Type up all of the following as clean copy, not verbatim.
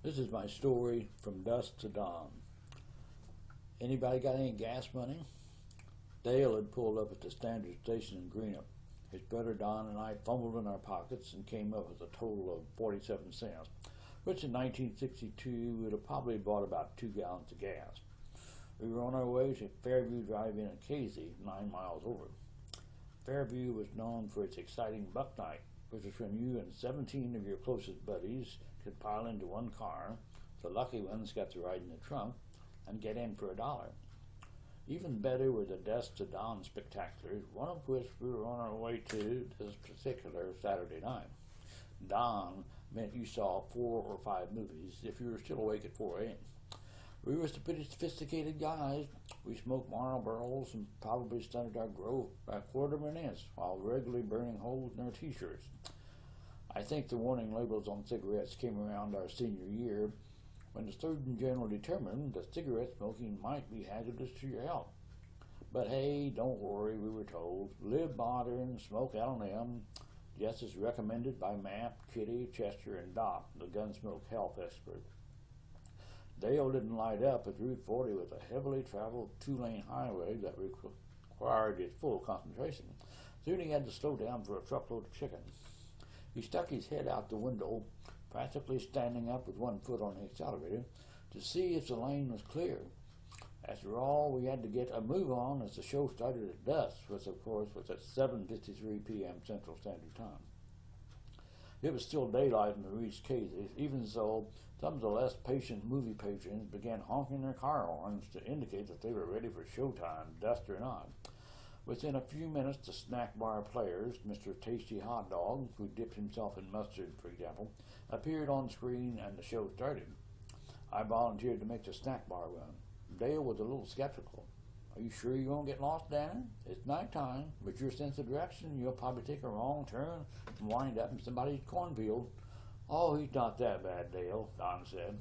This is my story from dusk to dawn. Anybody got any gas money? Dale had pulled up at the standard station in Greenup. His brother Don and I fumbled in our pockets and came up with a total of 47 cents, which in 1962 would have probably bought about 2 gallons of gas. We were on our way to Fairview Drive-In at Casey, 9 miles over. Fairview was known for its exciting buck night, which is when you and 17 of your closest buddies could pile into one car. The lucky ones got to ride in the trunk and get in for $1. Even better were the Dusk to Dawn spectaculars, one of which we were on our way to this particular Saturday night. Dawn meant you saw 4 or 5 movies if you were still awake at 4 a.m. We were pretty sophisticated guys. We smoked Marlboros and probably stunted our growth by a quarter of an inch while regularly burning holes in our t-shirts. I think the warning labels on cigarettes came around our senior year when the Surgeon General determined that cigarette smoking might be hazardous to your health. But hey, don't worry, we were told. Live modern, smoke L&M, just as recommended by Mapp, Kitty, Chester, and Doc, the Gunsmoke health expert. Dale didn't light up at Route 40 with a heavily traveled 2-lane highway that required his full concentration. Soon he had to slow down for a truckload of chicken. He stuck his head out the window, practically standing up with one foot on the accelerator, to see if the lane was clear. After all, we had to get a move on as the show started at dusk, which of course was at 7:53 p.m. Central Standard Time. It was still daylight when we reached Casey. Even so, some of the less patient movie patrons began honking their car horns to indicate that they were ready for showtime, dusk or not. Within a few minutes, the snack bar players, Mr. Tasty Hot Dog, who dipped himself in mustard, for example, appeared on screen and the show started. I volunteered to make the snack bar run. Dale was a little skeptical. "Are you sure you won't get lost, Danny? It's nighttime. With your sense of direction, you'll probably take a wrong turn and wind up in somebody's cornfield." "Oh, he's not that bad, Dale," Don said.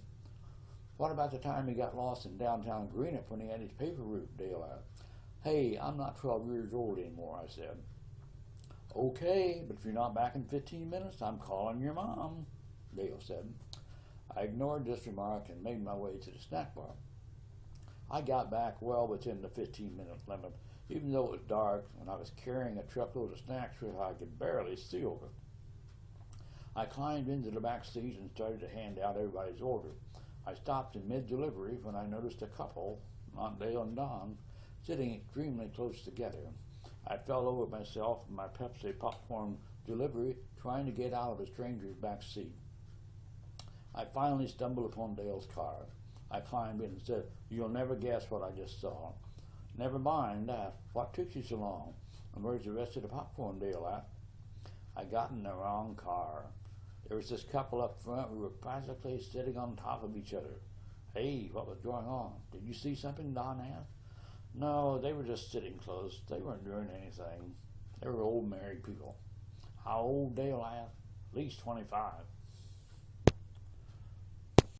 "What about the time he got lost in downtown Greenup when he had his paper route?" Dale asked. "Hey, I'm not 12 years old anymore," I said. "Okay, but if you're not back in 15 minutes, I'm calling your mom," Dale said. I ignored this remark and made my way to the snack bar. I got back well within the 15-minute limit, even though it was dark and I was carrying a truckload of snacks which I could barely see over. I climbed into the back seat and started to hand out everybody's order. I stopped in mid-delivery when I noticed a couple, not Dale and Don, sitting extremely close together. I fell over myself in my Pepsi popcorn delivery trying to get out of a stranger's back seat. I finally stumbled upon Dale's car. I climbed in and said, "You'll never guess what I just saw." "Never mind that. What took you so long? And where's the rest of the popcorn?" Dale asked. I got in the wrong car. There was this couple up front. We were practically sitting on top of each other. "Hey, what was going on? Did you see something?" Don asked. "No, they were just sitting close. They weren't doing anything. They were old married people." "How old?" Dale asked. "At least 25.